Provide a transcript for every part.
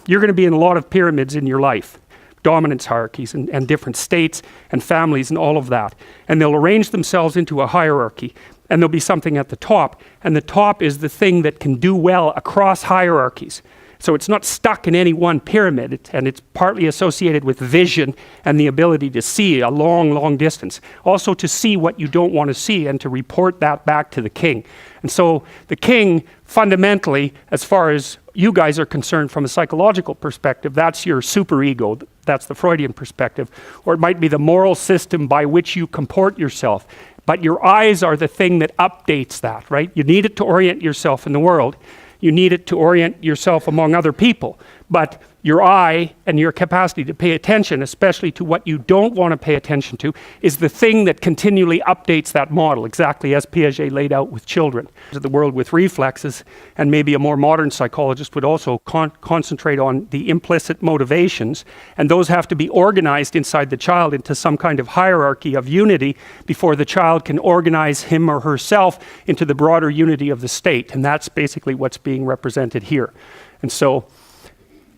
you're going to be in a lot of pyramids in your life, dominance hierarchies and different states and families and all of that. And they'll arrange themselves into a hierarchy, and there'll be something at the top. And the top is the thing that can do well across hierarchies. So it's not stuck in any one pyramid, and it's partly associated with vision and the ability to see a long, long distance. Also to see what you don't want to see and to report that back to the king. And so the king, fundamentally, as far as you guys are concerned from a psychological perspective, that's your superego. That's the Freudian perspective. Or it might be the moral system by which you comport yourself. But your eyes are the thing that updates that, right? You need it to orient yourself in the world. You need it to orient yourself among other people. But your eye and your capacity to pay attention, especially to what you don't want to pay attention to, is the thing that continually updates that model, exactly as Piaget laid out with children. The world with reflexes, and maybe a more modern psychologist would also concentrate on the implicit motivations, and those have to be organized inside the child into some kind of hierarchy of unity before the child can organize him or herself into the broader unity of the state, and that's basically what's being represented here. And so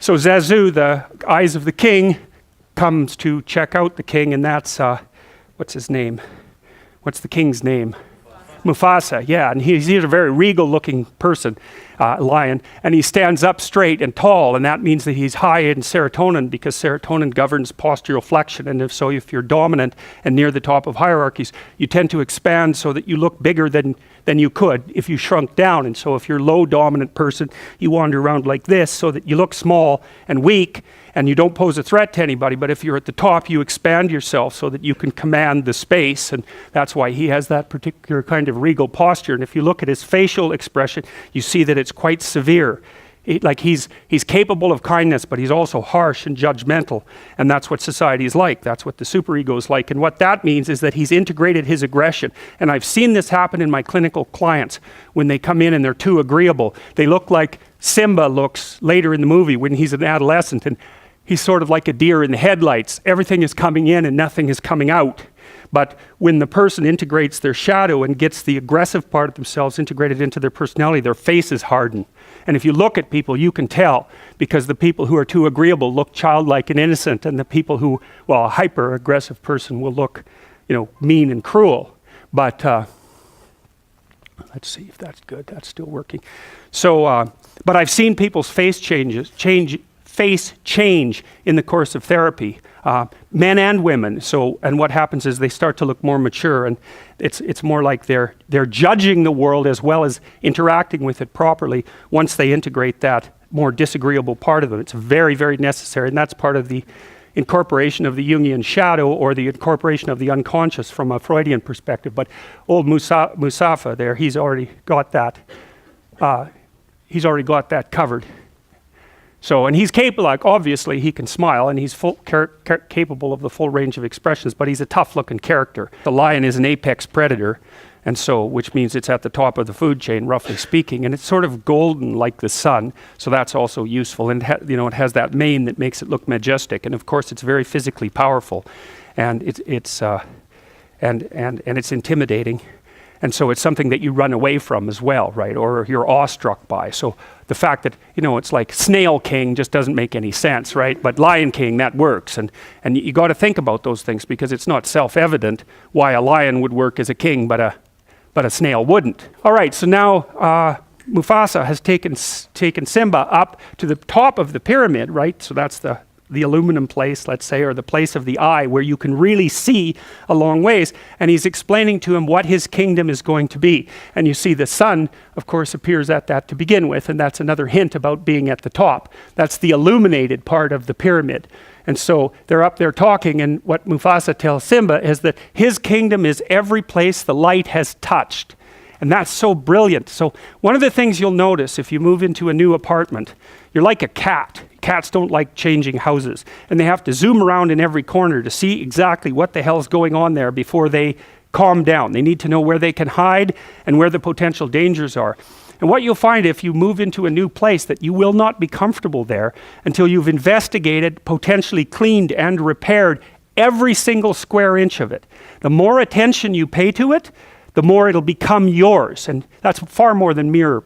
Zazu, the eyes of the king, comes to check out the king, and that's, what's his name? What's the king's name? Mufasa, yeah, and he's a very regal-looking person, lion, and he stands up straight and tall, and that means that he's high in serotonin, because serotonin governs postural flexion, and if you're dominant and near the top of hierarchies, you tend to expand so that you look bigger than you could if you shrunk down. And so if you're a low dominant person, you wander around like this so that you look small and weak, and you don't pose a threat to anybody. But if you're at the top, you expand yourself so that you can command the space, and that's why he has that particular kind of regal posture. And if you look at his facial expression, you see that it's quite severe. He's capable of kindness, but he's also harsh and judgmental, and that's what society is like. That's what the superego is like. And what that means is that he's integrated his aggression. And I've seen this happen in my clinical clients when they come in and they're too agreeable. They look like Simba looks later in the movie when he's an adolescent, and he's sort of like a deer in the headlights. Everything is coming in and nothing is coming out. But when the person integrates their shadow and gets the aggressive part of themselves integrated into their personality, their faces harden. And if you look at people, you can tell, because the people who are too agreeable look childlike and innocent, and the people who, well, a hyper-aggressive person will look, mean and cruel. But let's see if that's good. That's still working. So, but I've seen people's face change in the course of therapy, men and women. So, and what happens is they start to look more mature, and it's more like they're judging the world as well as interacting with it properly once they integrate that more disagreeable part of them. It's very, very necessary, and that's part of the incorporation of the Jungian shadow, or the incorporation of the unconscious from a Freudian perspective. But old Musafa there, he's already got that covered. So, and he's capable, obviously he can smile, and he's capable of the full range of expressions, but he's a tough-looking character. The lion is an apex predator, and so, which means it's at the top of the food chain, roughly speaking, and it's sort of golden like the sun, so that's also useful. And it has that mane that makes it look majestic, and of course it's very physically powerful, and it's intimidating. And so it's something that you run away from as well, right? Or you're awestruck by. So the fact that, it's like Snail King just doesn't make any sense, right? But Lion King, that works. And you got to think about those things, because it's not self-evident why a lion would work as a king, but a snail wouldn't. All right, so now Mufasa has taken Simba up to the top of the pyramid, right? So that's the aluminum place, let's say, or the place of the eye where you can really see a long ways, and he's explaining to him what his kingdom is going to be. And you see the sun, of course, appears at that to begin with, and that's another hint about being at the top. That's the illuminated part of the pyramid. And so they're up there talking, and what Mufasa tells Simba is that his kingdom is every place the light has touched. And that's so brilliant. So one of the things you'll notice if you move into a new apartment, you're like a cat. Cats don't like changing houses, and they have to zoom around in every corner to see exactly what the hell's going on there before they calm down. They need to know where they can hide and where the potential dangers are. And what you'll find if you move into a new place, that you will not be comfortable there until you've investigated, potentially cleaned and repaired every single square inch of it. The more attention you pay to it, the more it'll become yours. And that's far more than mere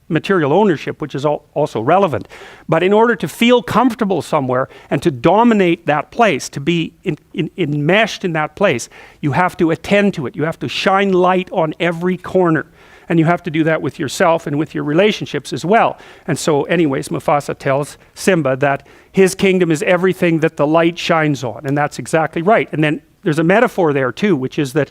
material ownership, which is also relevant. But in order to feel comfortable somewhere and to dominate that place, to be enmeshed in that place, you have to attend to it. You have to shine light on every corner. And you have to do that with yourself and with your relationships as well. And so anyways, Mufasa tells Simba that his kingdom is everything that the light shines on. And that's exactly right. And then there's a metaphor there too, which is that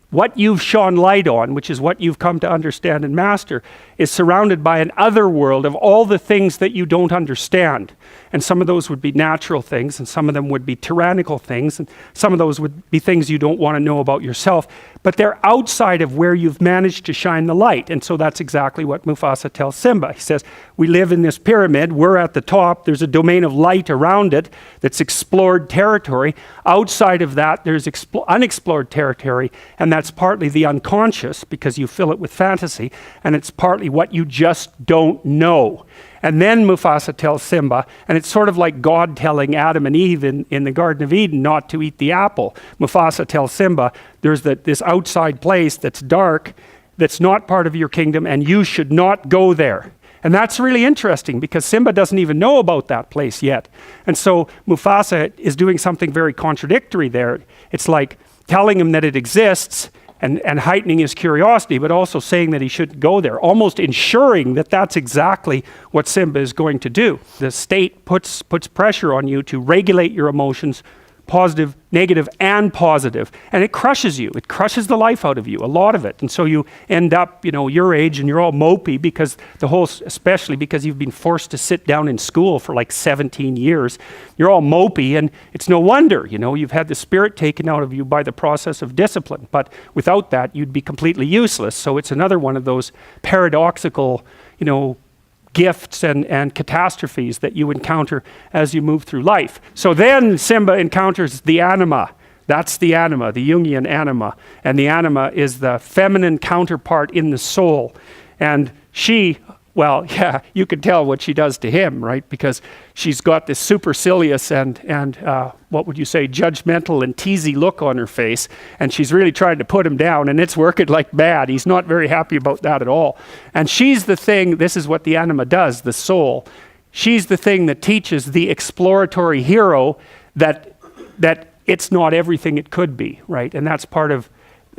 what you've shone light on, which is what you've come to understand and master, is surrounded by an other world of all the things that you don't understand. And some of those would be natural things, and some of them would be tyrannical things, and some of those would be things you don't want to know about yourself. But they're outside of where you've managed to shine the light. And so that's exactly what Mufasa tells Simba. He says, we live in this pyramid, we're at the top, there's a domain of light around it that's explored territory. Outside of that, there's unexplored territory, and that's partly the unconscious, because you fill it with fantasy, and it's partly what you just don't know. And then Mufasa tells Simba, and it's sort of like God telling Adam and Eve in the Garden of Eden not to eat the apple. Mufasa tells Simba, there's this outside place that's dark, that's not part of your kingdom, and you should not go there. And that's really interesting, because Simba doesn't even know about that place yet. And so Mufasa is doing something very contradictory there. It's like telling him that it exists, and heightening his curiosity, but also saying that he shouldn't go there, almost ensuring that that's exactly what Simba is going to do. The state puts pressure on you to regulate your emotions, positive, negative, and positive. And it crushes you. It crushes the life out of you, a lot of it. And so you end up, your age, and you're all mopey because especially because you've been forced to sit down in school for like 17 years. You're all mopey, and it's no wonder, you've had the spirit taken out of you by the process of discipline. But without that, you'd be completely useless. So it's another one of those paradoxical, gifts and catastrophes that you encounter as you move through life. So then Simba encounters the anima. That's the anima, the Jungian anima. And the anima is the feminine counterpart in the soul. And she, you can tell what she does to him, right? Because she's got this supercilious and what would you say, judgmental and teasy look on her face. And she's really trying to put him down, and it's working like mad. He's not very happy about that at all. And she's the thing, this is what the anima does, the soul. She's the thing that teaches the exploratory hero that it's not everything it could be, right? And that's part of,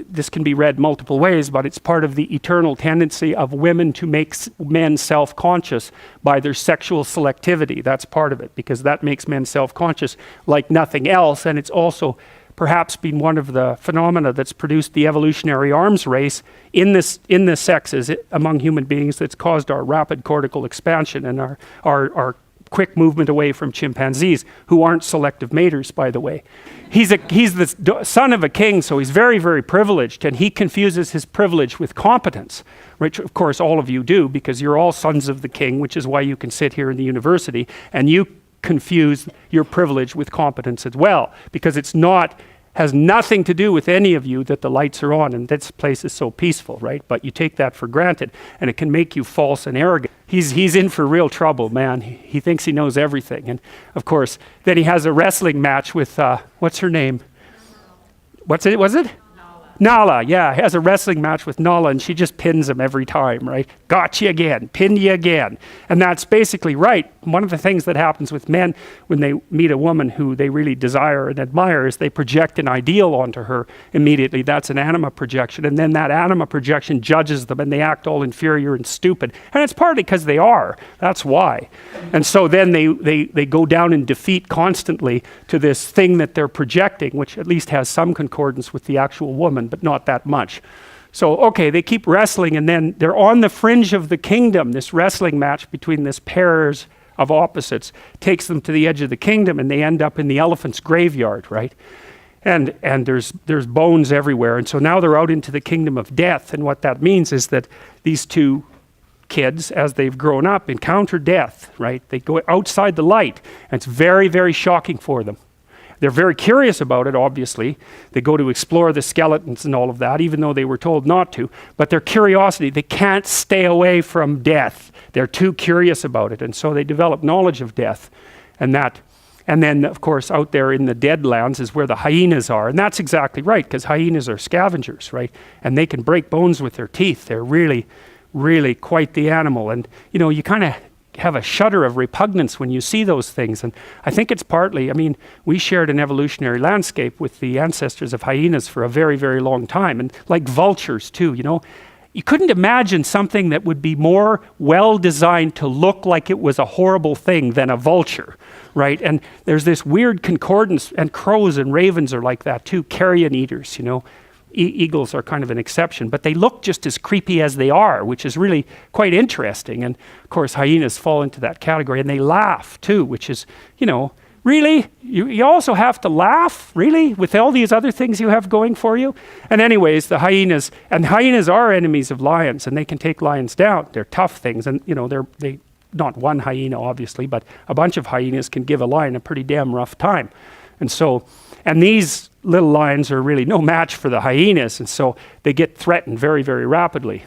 this can be read multiple ways, but it's part of the eternal tendency of women to make men self-conscious by their sexual selectivity. That's part of it, because that makes men self-conscious like nothing else. And it's also perhaps been one of the phenomena that's produced the evolutionary arms race in the sexes among human beings that's caused our rapid cortical expansion and our quick movement away from chimpanzees, who aren't selective maters, by the way. He's the son of a king, so he's very, very privileged, and he confuses his privilege with competence, which of course all of you do, because you're all sons of the king, which is why you can sit here in the university, and you confuse your privilege with competence as well, because has nothing to do with any of you that the lights are on and this place is so peaceful, right? But you take that for granted, and it can make you false and arrogant. He's in for real trouble, man. He thinks he knows everything. And of course, then he has a wrestling match with, what's her name? Was it? Nala, yeah, he has a wrestling match with Nala, and she just pins him every time, right? Got you again, pinned you again. And that's basically right. One of the things that happens with men when they meet a woman who they really desire and admire is they project an ideal onto her immediately. That's an anima projection. And then that anima projection judges them, and they act all inferior and stupid. And it's partly because they are. That's why. And so then they go down in defeat constantly to this thing that they're projecting, which at least has some concordance with the actual woman, but not that much. So, okay, they keep wrestling, and then they're on the fringe of the kingdom. This wrestling match between this pairs of opposites takes them to the edge of the kingdom, and they end up in the elephant's graveyard, right? And there's bones everywhere. And so now they're out into the kingdom of death, and what that means is that these two kids, as they've grown up, encounter death, right? They go outside the light, and it's very, very shocking for them. They're very curious about it, obviously. They go to explore the skeletons and all of that, even though they were told not to. But their curiosity, they can't stay away from death. They're too curious about it. And so they develop knowledge of death. And then, of course, out there in the deadlands is where the hyenas are. And that's exactly right, because hyenas are scavengers, right? And they can break bones with their teeth. They're really, really quite the animal. And, you know, you kind of have a shudder of repugnance when you see those things. And I think it's partly, I mean, we shared an evolutionary landscape with the ancestors of hyenas for a very, very long time. And like vultures too, you know. You couldn't imagine something that would be more well designed to look like it was a horrible thing than a vulture, right? And there's this weird concordance, and crows and ravens are like that too, carrion eaters, you know. Eagles are kind of an exception, but they look just as creepy as they are, which is really quite interesting. And of course, hyenas fall into that category, and they laugh too, which is, you know, really? You also have to laugh? Really? With all these other things you have going for you? And anyways, the hyenas are enemies of lions, and they can take lions down. They're tough things, and you know, they not one hyena obviously, but a bunch of hyenas can give a lion a pretty damn rough time. And these little lions are really no match for the hyenas, and so they get threatened very, very rapidly.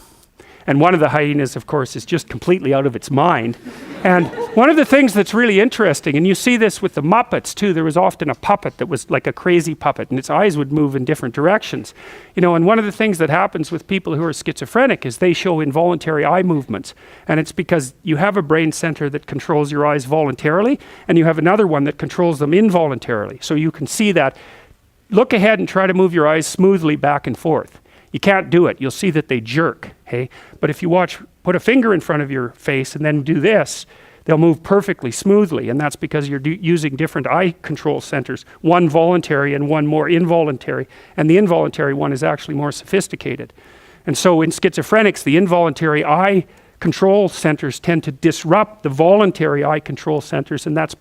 And one of the hyenas, of course, is just completely out of its mind. And one of the things that's really interesting, and you see this with the Muppets too, there was often a puppet that was like a crazy puppet, and its eyes would move in different directions. You know, and one of the things that happens with people who are schizophrenic is they show involuntary eye movements. And it's because you have a brain center that controls your eyes voluntarily, and you have another one that controls them involuntarily. So you can see that. Look ahead and try to move your eyes smoothly back and forth. You can't do it. You'll see that they jerk, hey? But if you put a finger in front of your face and then do this, they'll move perfectly smoothly, and that's because you're using different eye control centers, one voluntary and one more involuntary, and the involuntary one is actually more sophisticated. And so in schizophrenics, the involuntary eye control centers tend to disrupt the voluntary eye control centers, and that's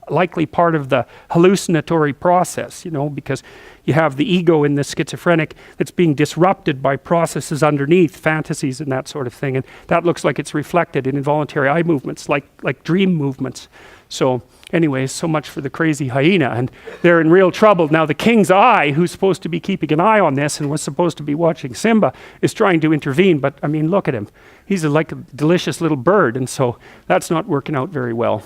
likely part of the hallucinatory process, you know, because you have the ego in the schizophrenic that's being disrupted by processes underneath, fantasies and that sort of thing. And that looks like it's reflected in involuntary eye movements, like dream movements. So anyways, so much for the crazy hyena. And they're in real trouble. Now the king's eye, who's supposed to be keeping an eye on this and was supposed to be watching Simba, is trying to intervene. But I mean, look at him. He's like a delicious little bird. And so that's not working out very well.